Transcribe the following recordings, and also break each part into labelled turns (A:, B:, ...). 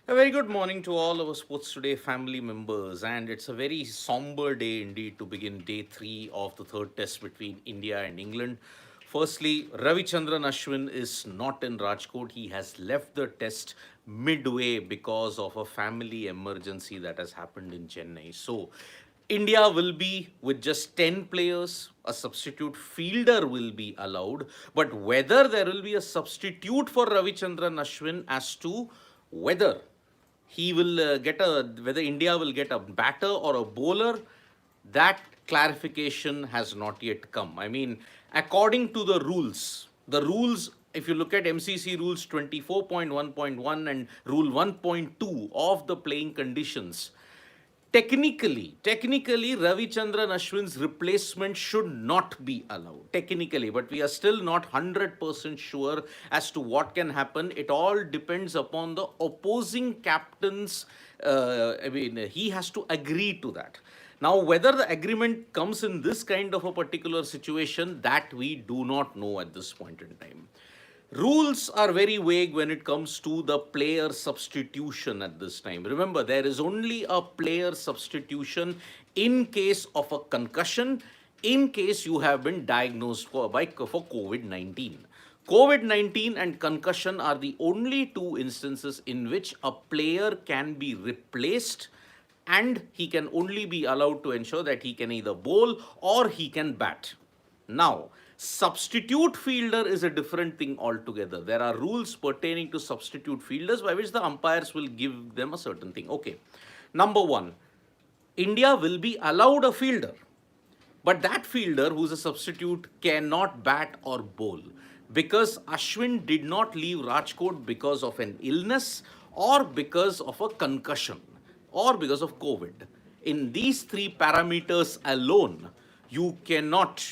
A: A very good morning to all our Sports Today family members, and it's a very somber day indeed to begin day three of the third test between India and England. Firstly, Ravichandran Ashwin is not in Rajkot. He has left the test midway because of a family emergency that has happened in Chennai. So, India will be with just 10 players. A substitute fielder will be allowed. But whether there will be a substitute for Ravichandran Ashwin as to whether he will get a whether India will get a batter or a bowler, that clarification has not yet come. I mean, according to the rules, if you look at MCC rules 24.1.1 and rule 1.2 of the playing conditions, technically, Ravichandran Ashwin's replacement should not be allowed. Technically, but we are still not 100% sure as to what can happen. It all depends upon the opposing captain's. He has to agree to that. Now, whether the agreement comes in this kind of a particular situation, that we do not know at this point in time. Rules are very vague when it comes to the player substitution at this time. Remember, there is only a player substitution in case of a concussion, in case you have been diagnosed for COVID 19. COVID 19 and concussion are the only two instances in which a player can be replaced, and he can only be allowed to ensure that he can either bowl or he can bat. Now, substitute fielder is a different thing altogether. There are rules pertaining to substitute fielders by which the umpires will give them a certain thing. Okay. Number one, India will be allowed a fielder, but that fielder who's a substitute cannot bat or bowl because Ashwin did not leave Rajkot because of an illness or because of a concussion or because of COVID. In these three parameters alone, you cannot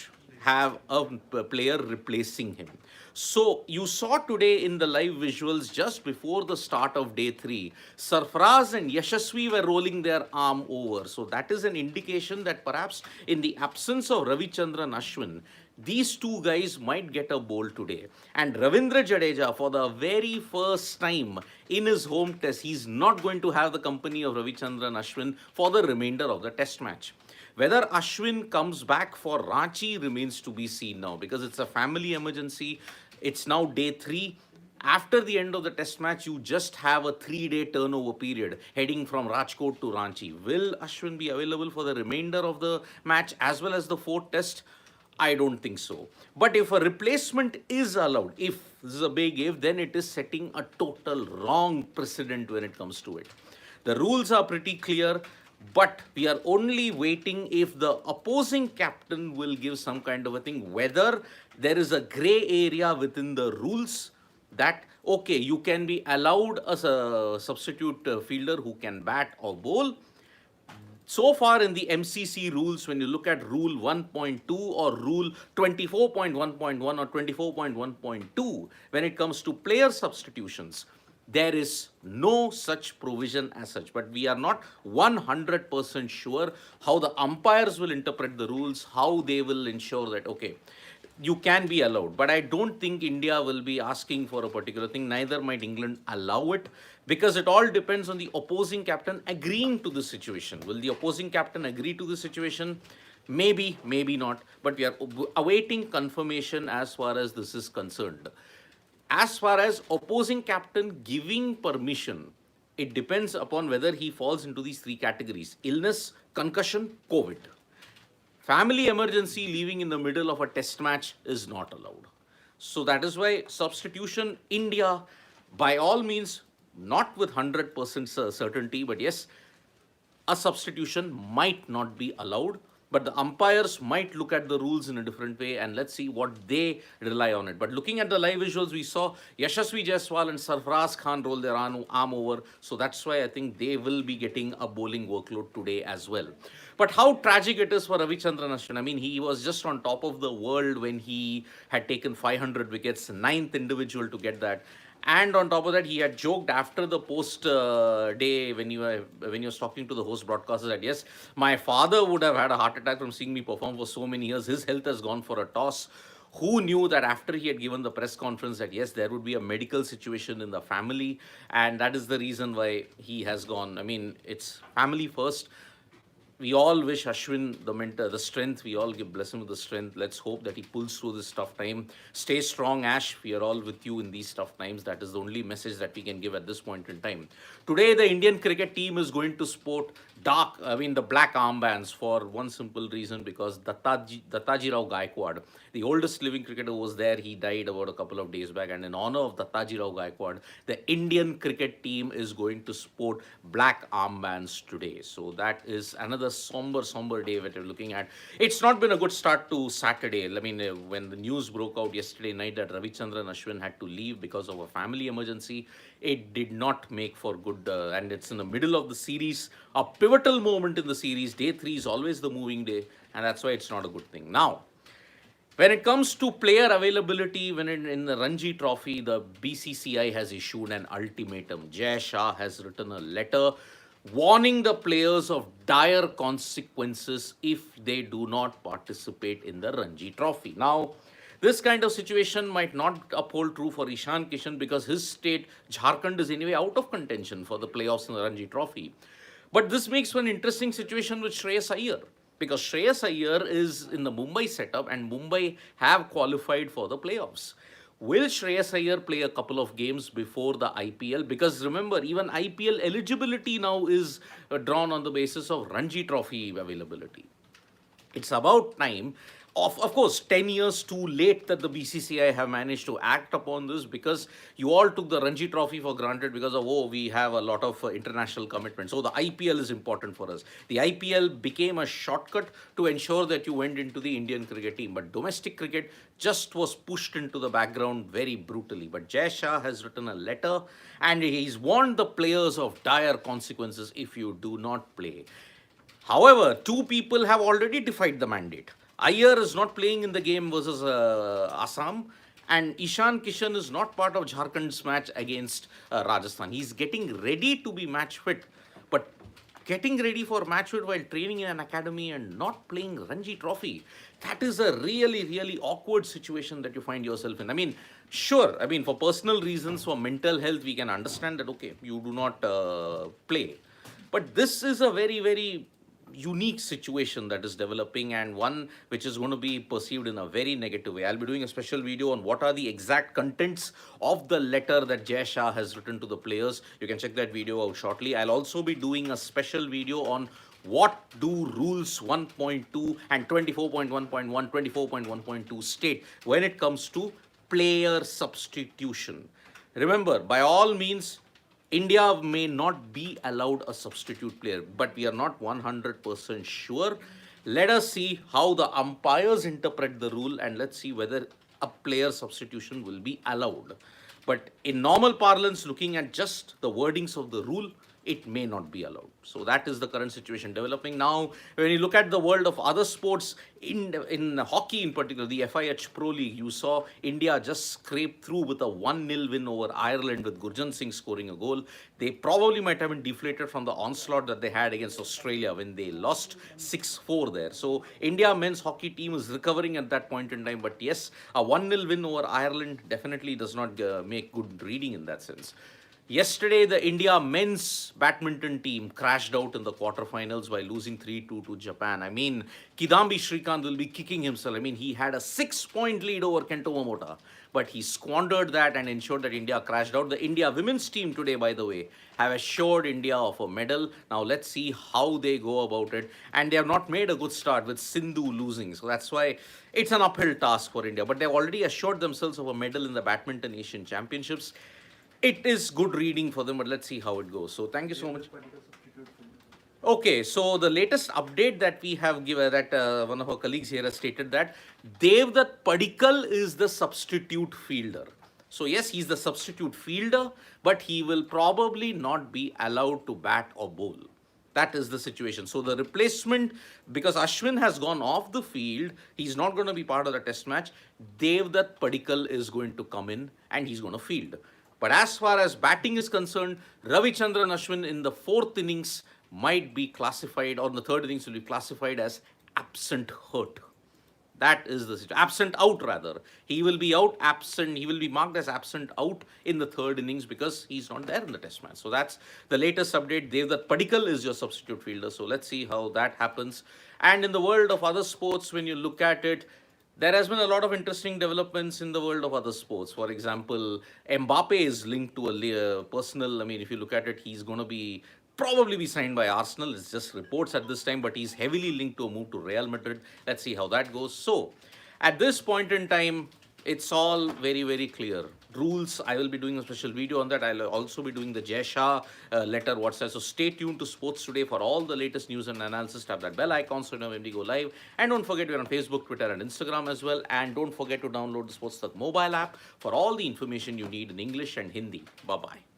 A: have a player replacing him. So you saw today in the live visuals just before the start of day three, Sarfaraz and Yashasvi were rolling their arm over. So that is an indication that perhaps in the absence of Ravichandran Ashwin, these two guys might get a bowl today. And Ravindra Jadeja, for the very first time in his home test, he's not going to have the company of Ravichandran Ashwin for the remainder of the test match. Whether Ashwin comes back for Ranchi remains to be seen now because it's a family emergency. It's now day three. After the end of the test match, you just have a 3-day turnover period heading from Rajkot to Ranchi. Will Ashwin be available for the remainder of the match as well as the fourth test? I don't think so. But if a replacement is allowed, if this is a big if, then it is setting a total wrong precedent when it comes to it. The rules are pretty clear, but we are only waiting if the opposing captain will give some kind of a thing, whether there is a gray area within the rules that, okay, you can be allowed as a substitute fielder who can bat or bowl. So far in the MCC rules, when you look at Rule 1.2 or Rule 24.1.1 or 24.1.2, when it comes to player substitutions, there is no such provision as such. But we are not 100% sure how the umpires will interpret the rules, how they will ensure that, okay, you can be allowed. But I don't think India will be asking for a particular thing. Neither might England allow it because it all depends on the opposing captain agreeing to the situation. Will the opposing captain agree to the situation? Maybe, maybe not. But we are awaiting confirmation as far as this is concerned. As far as opposing captain giving permission, it depends upon whether he falls into these three categories: illness, concussion, COVID. Family emergency leaving in the middle of a test match is not allowed. So that is why substitution, India, by all means, not with 100% certainty, but yes, a substitution might not be allowed, but the umpires might look at the rules in a different way, and let's see what they rely on it. But looking at the live visuals, we saw Yashasvi Jaiswal and Sarfaraz Khan roll their arm over, so that's why I think they will be getting a bowling workload today as well. But how tragic it is for Ravichandran Ashwin. I mean, he was just on top of the world when he had taken 500 wickets, ninth individual to get that. And on top of that, he had joked after the post day when he was talking to the host broadcaster that yes, my father would have had a heart attack from seeing me perform for so many years. His health has gone for a toss. Who knew that after he had given the press conference that yes, there would be a medical situation in the family, and that is the reason why he has gone. I mean, it's family first. We all wish Ashwin the mentor, the strength. We all bless him with the strength. Let's hope that he pulls through this tough time. Stay strong, Ash. We are all with you in these tough times. That is the only message that we can give at this point in time. Today, the Indian cricket team is going to sport the black armbands for one simple reason, because Dattaji Rao Gaikwad, the oldest living cricketer, was there. He died about a couple of days back, and in honor of Dattaji Rao Gaikwad, the Indian cricket team is going to sport black armbands today. So that is another somber day that we're looking at. It's not been a good start to Saturday. I mean, when the news broke out yesterday night that Ravichandran Ashwin had to leave because of a family emergency, it did not make for good, and it's in the middle of the series, a pivotal moment in the series. Day 3 is always the moving day, and that's why it's not a good thing. Now, when it comes to player availability, in the Ranji Trophy, the BCCI has issued an ultimatum. Jai Shah has written a letter warning the players of dire consequences if they do not participate in the Ranji Trophy. Now, this kind of situation might not uphold true for Ishan Kishan, because his state, Jharkhand, is anyway out of contention for the playoffs in the Ranji Trophy. But this makes for an interesting situation with Shreyas Iyer, because Shreyas Iyer is in the Mumbai setup and Mumbai have qualified for the playoffs. Will Shreyas Iyer play a couple of games before the IPL? Because remember, even IPL eligibility now is drawn on the basis of Ranji Trophy availability. It's about time. Of course, 10 years too late that the BCCI have managed to act upon this, because you all took the Ranji Trophy for granted because of, we have a lot of international commitments. So the IPL is important for us. The IPL became a shortcut to ensure that you went into the Indian cricket team. But domestic cricket just was pushed into the background very brutally. But Jai Shah has written a letter and he's warned the players of dire consequences if you do not play. However, 2 people have already defied the mandate. Iyer is not playing in the game versus Assam, and Ishan Kishan is not part of Jharkhand's match against Rajasthan. He's getting ready to be match fit, but getting ready for match fit while training in an academy and not playing Ranji Trophy, that is a really, really awkward situation that you find yourself in. I mean, sure, for personal reasons, for mental health, we can understand that, okay, you do not play. But this is a very, very unique situation that is developing, and one which is going to be perceived in a very negative way. I'll be doing a special video on what are the exact contents of the letter that Jai Shah has written to the players. You can check that video out shortly. I'll also be doing a special video on what do rules 1.2 and 24.1.1, 24.1.2 state when it comes to player substitution. Remember, by all means, India may not be allowed a substitute player, but we are not 100% sure. Let us see how the umpires interpret the rule, and let's see whether a player substitution will be allowed. But in normal parlance, looking at just the wordings of the rule, it may not be allowed. So that is the current situation developing. Now, when you look at the world of other sports, in hockey in particular, the FIH Pro League, you saw India just scrape through with a 1-0 win over Ireland with Gurjan Singh scoring a goal. They probably might have been deflated from the onslaught that they had against Australia when they lost 6-4 there. So India men's hockey team is recovering at that point in time. But yes, a 1-0 win over Ireland definitely does not make good reading in that sense. Yesterday, the India men's badminton team crashed out in the quarterfinals by losing 3-2 to Japan. Kidambi Srikanth will be kicking himself. He had a 6-point lead over Kento Momota, but he squandered that and ensured that India crashed out. The India women's team today, by the way, have assured India of a medal. Now, let's see how they go about it. And they have not made a good start with Sindhu losing. So that's why it's an uphill task for India. But they've already assured themselves of a medal in the Badminton Asian Championships. It is good reading for them, but let's see how it goes. So thank you so much. Okay, so the latest update that we have given, that one of our colleagues here has stated that Devdutt Padikkal is the substitute fielder. So yes, he's the substitute fielder, but he will probably not be allowed to bat or bowl. That is the situation. So the replacement, because Ashwin has gone off the field, he's not going to be part of the test match. Devdutt Padikkal is going to come in and he's going to field. But as far as batting is concerned, Ravichandran Ashwin in the 4th innings might be classified, or the 3rd innings will be classified as absent hurt. That is the situation. Absent out, rather. He will be out, absent. He will be marked as absent out in the third innings because he's not there in the test match. So that's the latest update. Devdutt Padikkal is your substitute fielder. So let's see how that happens. And in the world of other sports, when you look at it, there has been a lot of interesting developments in the world of other sports. For example, Mbappe is linked to a personal. I mean, if you look at it, he's going to be probably be signed by Arsenal. It's just reports at this time, but he's heavily linked to a move to Real Madrid. Let's see how that goes. So, at this point in time, it's all very, very clear. Rules, I will be doing a special video on that. I'll also be doing the Jai Shah letter WhatsApp. So stay tuned to Sports Today for all the latest news and analysis. Tap that bell icon so you know when we go live. And don't forget we're on Facebook, Twitter and Instagram as well. And don't forget to download the Sports mobile app for all the information you need in English and Hindi. Bye-bye.